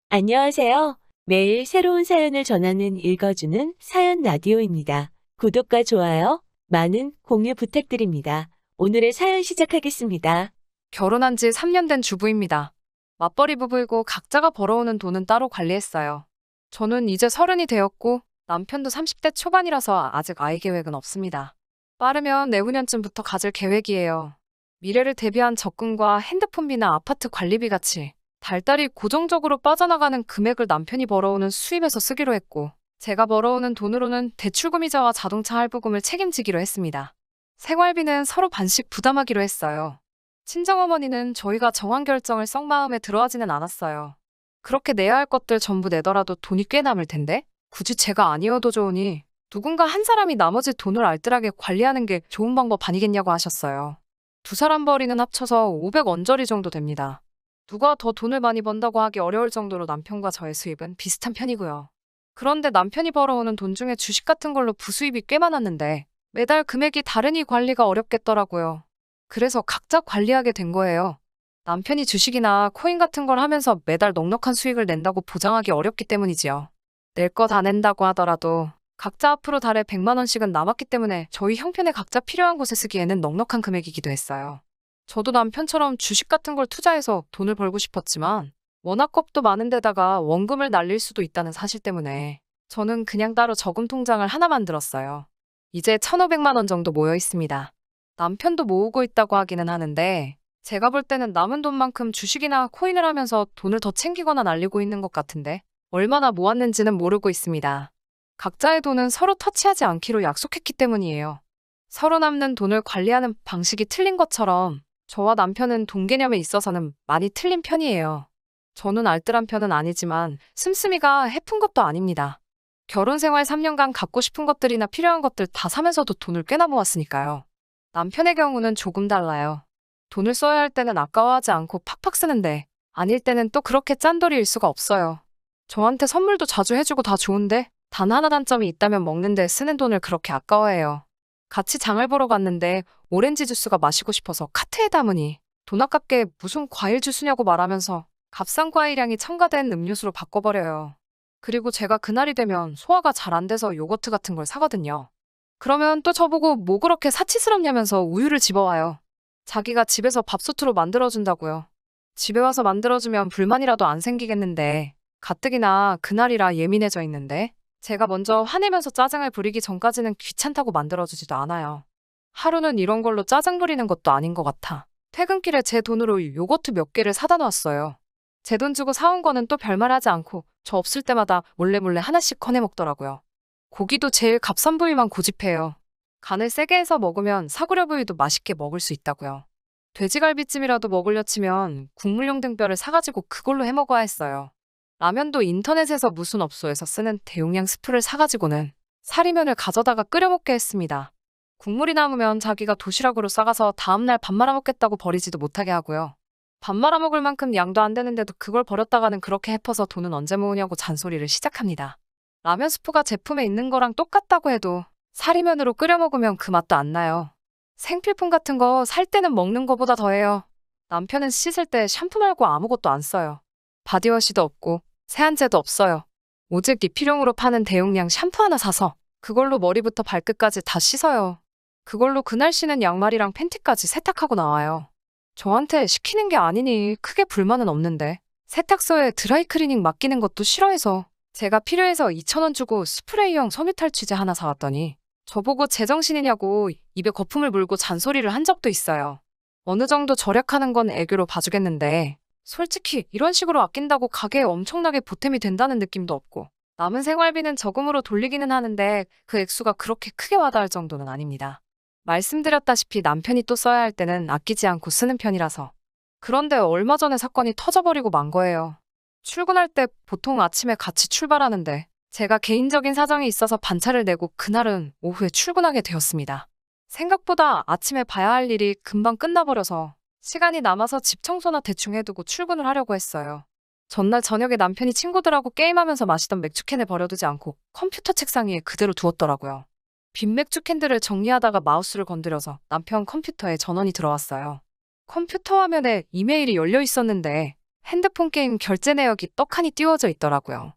안녕하세요. 매일 새로운 사연을 전하는 읽어주는 사연 라디오입니다. 구독과 좋아요, 많은 공유 부탁드립니다. 오늘의 사연 시작하겠습니다. 결혼한 지 3년 된 주부입니다. 맞벌이 부부이고 각자가 벌어오는 돈은 따로 관리했어요. 저는 이제 30이 되었고 남편도 30대 초반이라서 아직 아이 계획은 없습니다. 빠르면 내후년쯤부터 가질 계획이에요. 미래를 대비한 적금과 핸드폰비나 아파트 관리비 같이 달달이 고정적으로 빠져나가는 금액을 남편이 벌어오는 수입에서 쓰기로 했고, 제가 벌어오는 돈으로는 대출금이자와 자동차 할부금을 책임지기로 했습니다. 생활비는 서로 반씩 부담하기로 했어요. 친정어머니는 저희가 정한 결정을 썩 마음에 들어하지는 않았어요. 그렇게 내야 할 것들 전부 내더라도 돈이 꽤 남을 텐데 굳이 제가 아니어도 좋으니 누군가 한 사람이 나머지 돈을 알뜰하게 관리하는 게 좋은 방법 아니겠냐고 하셨어요. 두 사람 벌이는 합쳐서 500원저리 정도 됩니다. 누가 더 돈을 많이 번다고 하기 어려울 정도로 남편과 저의 수입은 비슷한 편이고요. 그런데 남편이 벌어오는 돈 중에 주식 같은 걸로 부수입이 꽤 많았는데 매달 금액이 다르니 관리가 어렵겠더라고요. 그래서 각자 관리하게 된 거예요. 남편이 주식이나 코인 같은 걸 하면서 매달 넉넉한 수익을 낸다고 보장하기 어렵기 때문이지요. 낼 거 다 낸다고 하더라도 각자 앞으로 달에 100만 원씩은 남았기 때문에 저희 형편에 각자 필요한 곳에 쓰기에는 넉넉한 금액이기도 했어요. 저도 남편처럼 주식 같은 걸 투자해서 돈을 벌고 싶었지만 워낙 겁도 많은 데다가 원금을 날릴 수도 있다는 사실 때문에 저는 그냥 따로 저금 통장을 하나 만들었어요. 이제 1,500만 원 정도 모여 있습니다. 남편도 모으고 있다고 하기는 하는데 제가 볼 때는 남은 돈만큼 주식이나 코인을 하면서 돈을 더 챙기거나 날리고 있는 것 같은데 얼마나 모았는지는 모르고 있습니다. 각자의 돈은 서로 터치하지 않기로 약속했기 때문이에요. 서로 남는 돈을 관리하는 방식이 틀린 것처럼 저와 남편은 돈 개념에 있어서는 많이 틀린 편이에요. 저는 알뜰한 편은 아니지만 씀씀이가 해픈 것도 아닙니다. 결혼 생활 3년간 갖고 싶은 것들이나 필요한 것들 다 사면서도 돈을 꽤나 모았으니까요. 남편의 경우는 조금 달라요. 돈을 써야 할 때는 아까워하지 않고 팍팍 쓰는데 아닐 때는 또 그렇게 짠돌이일 수가 없어요. 저한테 선물도 자주 해주고 다 좋은데 단 하나 단점이 있다면 먹는데 쓰는 돈을 그렇게 아까워해요. 같이 장을 보러 갔는데 오렌지 주스가 마시고 싶어서 카트에 담으니 돈 아깝게 무슨 과일 주스냐고 말하면서 값싼 과일향이 첨가된 음료수로 바꿔버려요. 그리고 제가 그날이 되면 소화가 잘 안 돼서 요거트 같은 걸 사거든요. 그러면 또 저보고 뭐 그렇게 사치스럽냐면서 우유를 집어와요. 자기가 집에서 밥솥으로 만들어준다고요. 집에 와서 만들어주면 불만이라도 안 생기겠는데 가뜩이나 그날이라 예민해져 있는데 제가 먼저 화내면서 짜증을 부리기 전까지는 귀찮다고 만들어주지도 않아요. 하루는 이런 걸로 짜증 부리는 것도 아닌 것 같아. 퇴근길에 제 돈으로 요거트 몇 개를 사다 놨어요. 제 돈 주고 사온 거는 또 별말하지 않고 저 없을 때마다 몰래 하나씩 꺼내 먹더라고요. 고기도 제일 값싼 부위만 고집해요. 간을 세게 해서 먹으면 사구려 부위도 맛있게 먹을 수 있다고요. 돼지갈비찜이라도 먹으려 치면 국물용 등뼈를 사가지고 그걸로 해 먹어야 했어요. 라면도 인터넷에서 무슨 업소에서 쓰는 대용량 스프를 사가지고는 사리면을 가져다가 끓여 먹게 했습니다. 국물이 남으면 자기가 도시락으로 싸가서 다음날 밥 말아 먹겠다고 버리지도 못하게 하고요. 밥 말아 먹을 만큼 양도 안 되는데도 그걸 버렸다가는 그렇게 해퍼서 돈은 언제 모으냐고 잔소리를 시작합니다. 라면 스프가 제품에 있는 거랑 똑같다고 해도 사리면으로 끓여 먹으면 그 맛도 안 나요. 생필품 같은 거 살 때는 먹는 거보다 더해요. 남편은 씻을 때 샴푸 말고 아무것도 안 써요. 바디워시도 없고 세안제도 없어요. 오직 리필용으로 파는 대용량 샴푸 하나 사서 그걸로 머리부터 발끝까지 다 씻어요. 그걸로 그날 신은 양말이랑 팬티까지 세탁하고 나와요. 저한테 시키는 게 아니니 크게 불만은 없는데 세탁소에 드라이클리닝 맡기는 것도 싫어해서 제가 필요해서 2,000원 주고 스프레이용 섬유탈취제 하나 사왔더니 저보고 제정신이냐고 입에 거품을 물고 잔소리를 한 적도 있어요. 어느 정도 절약하는 건 애교로 봐주겠는데 솔직히 이런 식으로 아낀다고 가게에 엄청나게 보탬이 된다는 느낌도 없고 남은 생활비는 저금으로 돌리기는 하는데 그 액수가 그렇게 크게 와닿을 정도는 아닙니다. 말씀드렸다시피 남편이 또 써야 할 때는 아끼지 않고 쓰는 편이라서. 그런데 얼마 전에 사건이 터져버리고 만 거예요. 출근할 때 보통 아침에 같이 출발하는데 제가 개인적인 사정이 있어서 반차를 내고 그날은 오후에 출근하게 되었습니다. 생각보다 아침에 봐야 할 일이 금방 끝나버려서 시간이 남아서 집 청소나 대충 해두고 출근을 하려고 했어요. 전날 저녁에 남편이 친구들하고 게임하면서 마시던 맥주캔을 버려두지 않고 컴퓨터 책상 위에 그대로 두었더라고요. 빈 맥주캔들을 정리하다가 마우스를 건드려서 남편 컴퓨터에 전원이 들어왔어요. 컴퓨터 화면에 이메일이 열려 있었는데 핸드폰 게임 결제 내역이 떡하니 띄워져 있더라고요.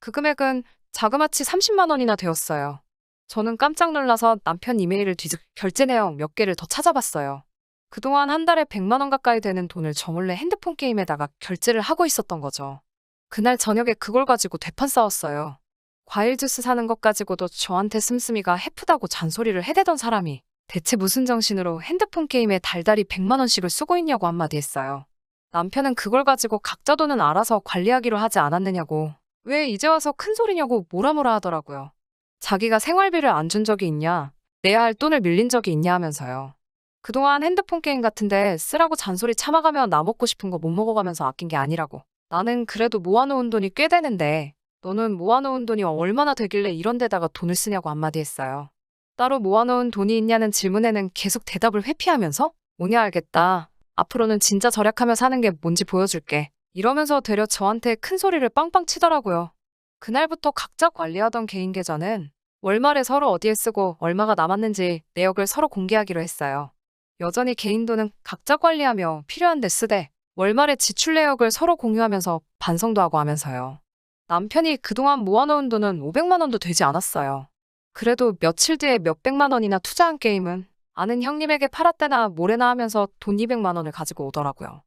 그 금액은 자그마치 30만 원이나 되었어요. 저는 깜짝 놀라서 남편 이메일을 뒤져 결제 내역 몇 개를 더 찾아봤어요. 그동안 한 달에 100만 원 가까이 되는 돈을 저 몰래 핸드폰 게임에다가 결제를 하고 있었던 거죠. 그날 저녁에 그걸 가지고 대판 싸웠어요. 과일 주스 사는 것 가지고도 저한테 씀씀이가 해프다고 잔소리를 해대던 사람이 대체 무슨 정신으로 핸드폰 게임에 달달이 100만 원씩을 쓰고 있냐고 한마디 했어요. 남편은 그걸 가지고 각자 돈은 알아서 관리하기로 하지 않았느냐고, 왜 이제 와서 큰 소리냐고 뭐라 하더라고요. 자기가 생활비를 안 준 적이 있냐, 내야 할 돈을 밀린 적이 있냐 하면서요. 그동안 핸드폰 게임 같은데 쓰라고 잔소리 참아가며 나 먹고 싶은 거 못 먹어가면서 아낀 게 아니라고. 나는 그래도 모아놓은 돈이 꽤 되는데 너는 모아놓은 돈이 얼마나 되길래 이런 데다가 돈을 쓰냐고 한마디 했어요. 따로 모아놓은 돈이 있냐는 질문에는 계속 대답을 회피하면서 뭐냐 알겠다. 앞으로는 진짜 절약하며 사는 게 뭔지 보여줄게. 이러면서 되려 저한테 큰 소리를 빵빵 치더라고요. 그날부터 각자 관리하던 개인 계좌는 월말에 서로 어디에 쓰고 얼마가 남았는지 내역을 서로 공개하기로 했어요. 여전히 개인 돈은 각자 관리하며 필요한 데 쓰되 월말에 지출 내역을 서로 공유하면서 반성도 하고 하면서요. 남편이 그동안 모아놓은 돈은 500만 원도 되지 않았어요. 그래도 며칠 뒤에 몇백만 원이나 투자한 게임은 아는 형님에게 팔았대나 뭐래나 하면서 돈 200만 원을 가지고 오더라고요.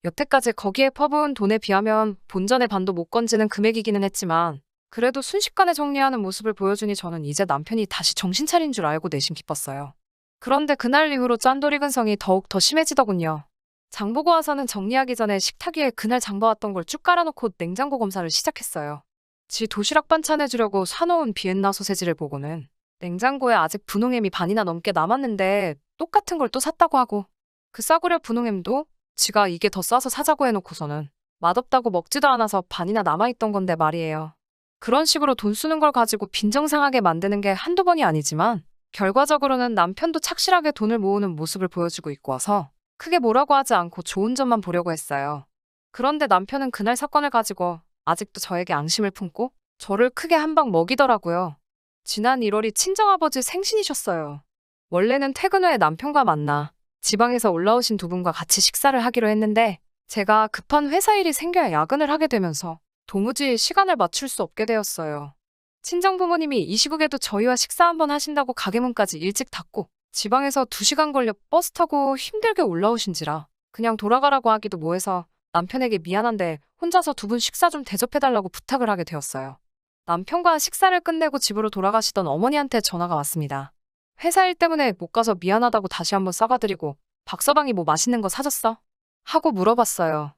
여태까지 거기에 퍼부은 돈에 비하면 본전의 반도 못 건지는 금액이기는 했지만 그래도 순식간에 정리하는 모습을 보여주니 저는 이제 남편이 다시 정신 차린 줄 알고 내심 기뻤어요. 그런데 그날 이후로 짠돌이 근성이 더욱 더 심해지더군요. 장 보고 와서는 정리하기 전에 식탁 위에 그날 장 봐왔던 걸 쭉 깔아놓고 냉장고 검사를 시작했어요. 지 도시락 반찬 해주려고 사놓은 비엔나 소세지를 보고는 냉장고에 아직 분홍햄이 반이나 넘게 남았는데 똑같은 걸 또 샀다고 하고, 그 싸구려 분홍햄도 지가 이게 더 싸서 사자고 해놓고서는 맛없다고 먹지도 않아서 반이나 남아있던 건데 말이에요. 그런 식으로 돈 쓰는 걸 가지고 빈정상하게 만드는 게 한두 번이 아니지만 결과적으로는 남편도 착실하게 돈을 모으는 모습을 보여주고 있고 와서 크게 뭐라고 하지 않고 좋은 점만 보려고 했어요. 그런데 남편은 그날 사건을 가지고 아직도 저에게 앙심을 품고 저를 크게 한 방 먹이더라고요. 지난 1월이 친정아버지 생신이셨어요. 원래는 퇴근 후에 남편과 만나 지방에서 올라오신 두 분과 같이 식사를 하기로 했는데 제가 급한 회사 일이 생겨야 야근을 하게 되면서 도무지 시간을 맞출 수 없게 되었어요. 친정부모님이 이 시국에도 저희와 식사 한번 하신다고 가게 문까지 일찍 닫고 지방에서 2시간 걸려 버스 타고 힘들게 올라오신지라 그냥 돌아가라고 하기도 뭐해서 남편에게 미안한데 혼자서 두 분 식사 좀 대접해달라고 부탁을 하게 되었어요. 남편과 식사를 끝내고 집으로 돌아가시던 어머니한테 전화가 왔습니다. 회사 일 때문에 못 가서 미안하다고 다시 한번 싸가드리고 박서방이 뭐 맛있는 거 사줬어? 하고 물어봤어요.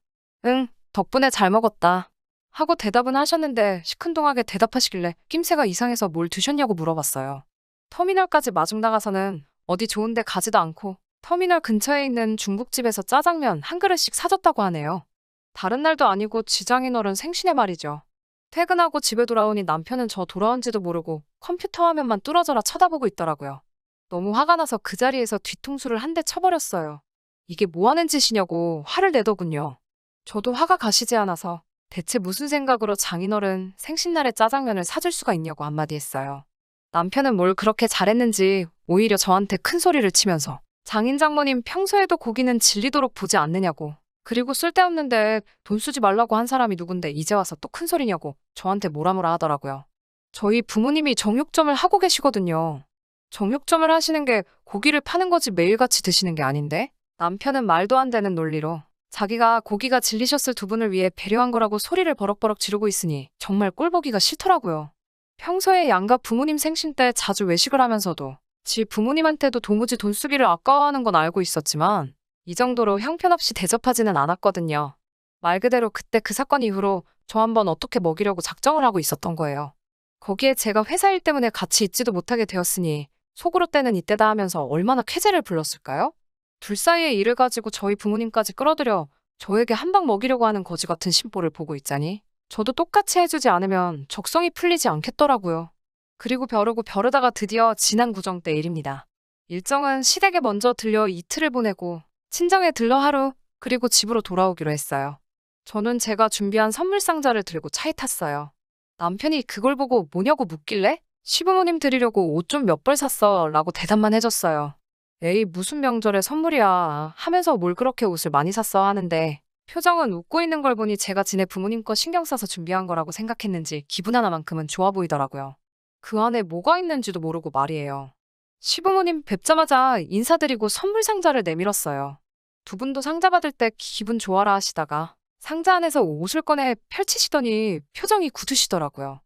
응, 덕분에 잘 먹었다. 하고 대답은 하셨는데 시큰둥하게 대답하시길래 낌새가 이상해서 뭘 드셨냐고 물어봤어요. 터미널까지 마중 나가서는 어디 좋은 데 가지도 않고 터미널 근처에 있는 중국집에서 짜장면 한 그릇씩 사줬다고 하네요. 다른 날도 아니고 지장인어른 생신에 말이죠. 퇴근하고 집에 돌아오니 남편은 저 돌아온지도 모르고 컴퓨터 화면만 뚫어져라 쳐다보고 있더라고요. 너무 화가 나서 그 자리에서 뒤통수를 한 대 쳐버렸어요. 이게 뭐 하는 짓이냐고 화를 내더군요. 저도 화가 가시지 않아서 대체 무슨 생각으로 장인어른 생신날에 짜장면을 사줄 수가 있냐고 한마디 했어요. 남편은 뭘 그렇게 잘했는지 오히려 저한테 큰 소리를 치면서 장인 장모님 평소에도 고기는 질리도록 보지 않느냐고, 그리고 쓸데없는데 돈 쓰지 말라고 한 사람이 누군데 이제 와서 또 큰 소리냐고 저한테 뭐라 하더라고요. 저희 부모님이 정육점을 하고 계시거든요. 정육점을 하시는 게 고기를 파는 거지 매일같이 드시는 게 아닌데, 남편은 말도 안 되는 논리로 자기가 고기가 질리셨을 두 분을 위해 배려한 거라고 소리를 버럭버럭 지르고 있으니 정말 꼴보기가 싫더라고요. 평소에 양가 부모님 생신 때 자주 외식을 하면서도 지 부모님한테도 도무지 돈 쓰기를 아까워하는 건 알고 있었지만 이 정도로 형편없이 대접하지는 않았거든요. 말 그대로 그때 그 사건 이후로 저 한번 어떻게 먹이려고 작정을 하고 있었던 거예요. 거기에 제가 회사 일 때문에 같이 있지도 못하게 되었으니 속으로 때는 이때다 하면서 얼마나 쾌재를 불렀을까요? 둘 사이의 일을 가지고 저희 부모님까지 끌어들여 저에게 한 방 먹이려고 하는 거지 같은 심보를 보고 있자니 저도 똑같이 해주지 않으면 적성이 풀리지 않겠더라고요. 그리고 벼르고 벼르다가 드디어 지난 구정 때 일입니다. 일정은 시댁에 먼저 들려 이틀을 보내고 친정에 들러 하루, 그리고 집으로 돌아오기로 했어요. 저는 제가 준비한 선물 상자를 들고 차에 탔어요. 남편이 그걸 보고 뭐냐고 묻길래 시부모님 드리려고 옷 좀 몇 벌 샀어 라고 대답만 해줬어요. 에이 무슨 명절에 선물이야 하면서 뭘 그렇게 옷을 많이 샀어 하는데 표정은 웃고 있는 걸 보니 제가 지네 부모님 거 신경 써서 준비한 거라고 생각했는지 기분 하나만큼은 좋아 보이더라고요. 그 안에 뭐가 있는지도 모르고 말이에요. 시부모님 뵙자마자 인사드리고 선물 상자를 내밀었어요. 두 분도 상자 받을 때 기분 좋아라 하시다가 상자 안에서 옷을 꺼내 펼치시더니 표정이 굳으시더라고요.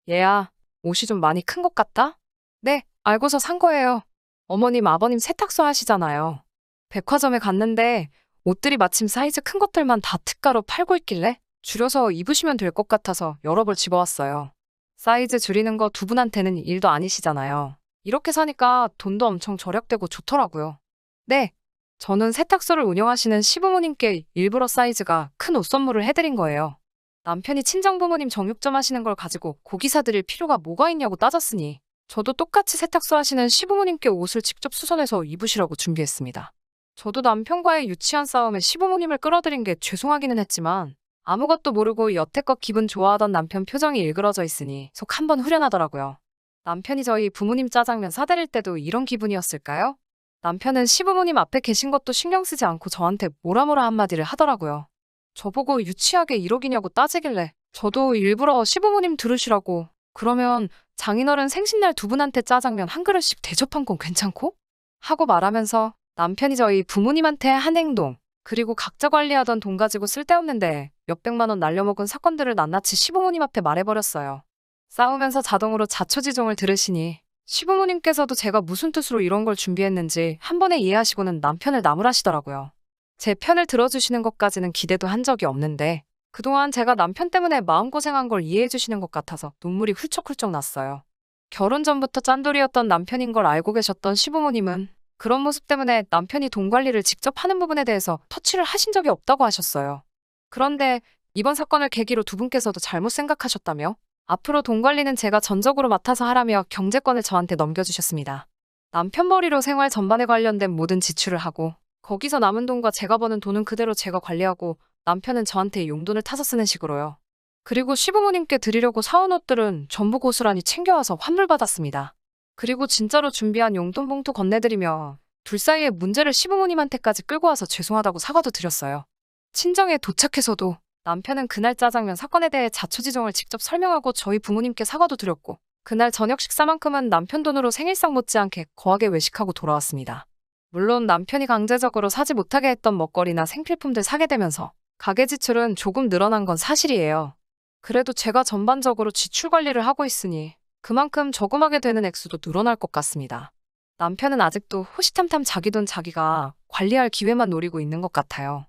얘야, 옷이 좀 많이 큰 것 같다? 네, 알고서 산 거예요. 어머님, 아버님 세탁소 하시잖아요. 백화점에 갔는데 옷들이 마침 사이즈 큰 것들만 다 특가로 팔고 있길래 줄여서 입으시면 될 것 같아서 여러 벌 집어왔어요. 사이즈 줄이는 거 두 분한테는 일도 아니시잖아요. 이렇게 사니까 돈도 엄청 절약되고 좋더라고요. 네, 저는 세탁소를 운영하시는 시부모님께 일부러 사이즈가 큰 옷 선물을 해드린 거예요. 남편이 친정부모님 정육점 하시는 걸 가지고 고기 사드릴 필요가 뭐가 있냐고 따졌으니 저도 똑같이 세탁소 하시는 시부모님께 옷을 직접 수선해서 입으시라고 준비했습니다. 저도 남편과의 유치한 싸움에 시부모님을 끌어들인 게 죄송하기는 했지만 아무것도 모르고 여태껏 기분 좋아하던 남편 표정이 일그러져 있으니 속 한번 후련하더라고요. 남편이 저희 부모님 짜장면 사드릴 때도 이런 기분이었을까요? 남편은 시부모님 앞에 계신 것도 신경 쓰지 않고 저한테 뭐라 한마디를 하더라고요. 저보고 유치하게 1억이냐고 따지길래 저도 일부러 시부모님 들으시라고 그러면 장인어른 생신날 두 분한테 짜장면 한 그릇씩 대접한 건 괜찮고? 하고 말하면서 남편이 저희 부모님한테 한 행동 그리고 각자 관리하던 돈 가지고 쓸데없는데 몇백만 원 날려먹은 사건들을 낱낱이 시부모님 앞에 말해버렸어요. 싸우면서 자동으로 자초지종을 들으시니 시부모님께서도 제가 무슨 뜻으로 이런 걸 준비했는지 한 번에 이해하시고는 남편을 나무라시더라고요. 제 편을 들어주시는 것까지는 기대도 한 적이 없는데 그동안 제가 남편 때문에 마음고생한 걸 이해해 주시는 것 같아서 눈물이 훌쩍훌쩍 났어요. 결혼 전부터 짠돌이였던 남편인 걸 알고 계셨던 시부모님은 그런 모습 때문에 남편이 돈 관리를 직접 하는 부분에 대해서 터치를 하신 적이 없다고 하셨어요. 그런데 이번 사건을 계기로 두 분께서도 잘못 생각하셨다며 앞으로 돈 관리는 제가 전적으로 맡아서 하라며 경제권을 저한테 넘겨주셨습니다. 남편 머리로 생활 전반에 관련된 모든 지출을 하고 거기서 남은 돈과 제가 버는 돈은 그대로 제가 관리하고 남편은 저한테 용돈을 타서 쓰는 식으로요. 그리고 시부모님께 드리려고 사온 옷들은 전부 고스란히 챙겨와서 환불받았습니다. 그리고 진짜로 준비한 용돈 봉투 건네드리며 둘 사이의 문제를 시부모님한테까지 끌고 와서 죄송하다고 사과도 드렸어요. 친정에 도착해서도 남편은 그날 짜장면 사건에 대해 자초지종을 직접 설명하고 저희 부모님께 사과도 드렸고 그날 저녁 식사만큼은 남편 돈으로 생일상 못지않게 거하게 외식하고 돌아왔습니다. 물론 남편이 강제적으로 사지 못하게 했던 먹거리나 생필품들 사게 되면서 가계 지출은 조금 늘어난 건 사실이에요. 그래도 제가 전반적으로 지출 관리를 하고 있으니 그만큼 저금하게 되는 액수도 늘어날 것 같습니다. 남편은 아직도 호시탐탐 자기 돈 자기가 관리할 기회만 노리고 있는 것 같아요.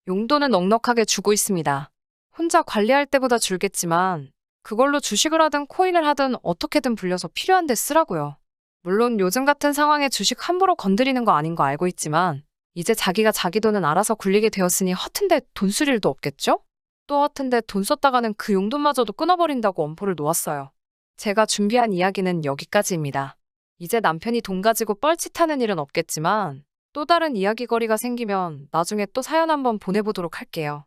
용돈은 넉넉하게 주고 있습니다. 혼자 관리할 때보다 줄겠지만 그걸로 주식을 하든 코인을 하든 어떻게든 불려서 필요한 데 쓰라고요. 물론 요즘 같은 상황에 주식 함부로 건드리는 거 아닌 거 알고 있지만 이제 자기가 자기 돈은 알아서 굴리게 되었으니 허튼데 돈 쓸 일도 없겠죠? 또 허튼데 돈 썼다가는 그 용돈마저도 끊어버린다고 엄포를 놓았어요. 제가 준비한 이야기는 여기까지입니다. 이제 남편이 돈 가지고 뻘짓하는 일은 없겠지만 또 다른 이야기거리가 생기면 나중에 또 사연 한번 보내보도록 할게요.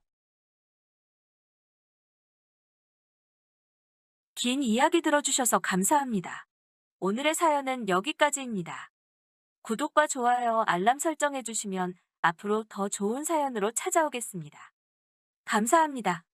긴 이야기 들어주셔서 감사합니다. 오늘의 사연은 여기까지입니다. 구독과 좋아요, 알람 설정해주시면 앞으로 더 좋은 사연으로 찾아오겠습니다. 감사합니다.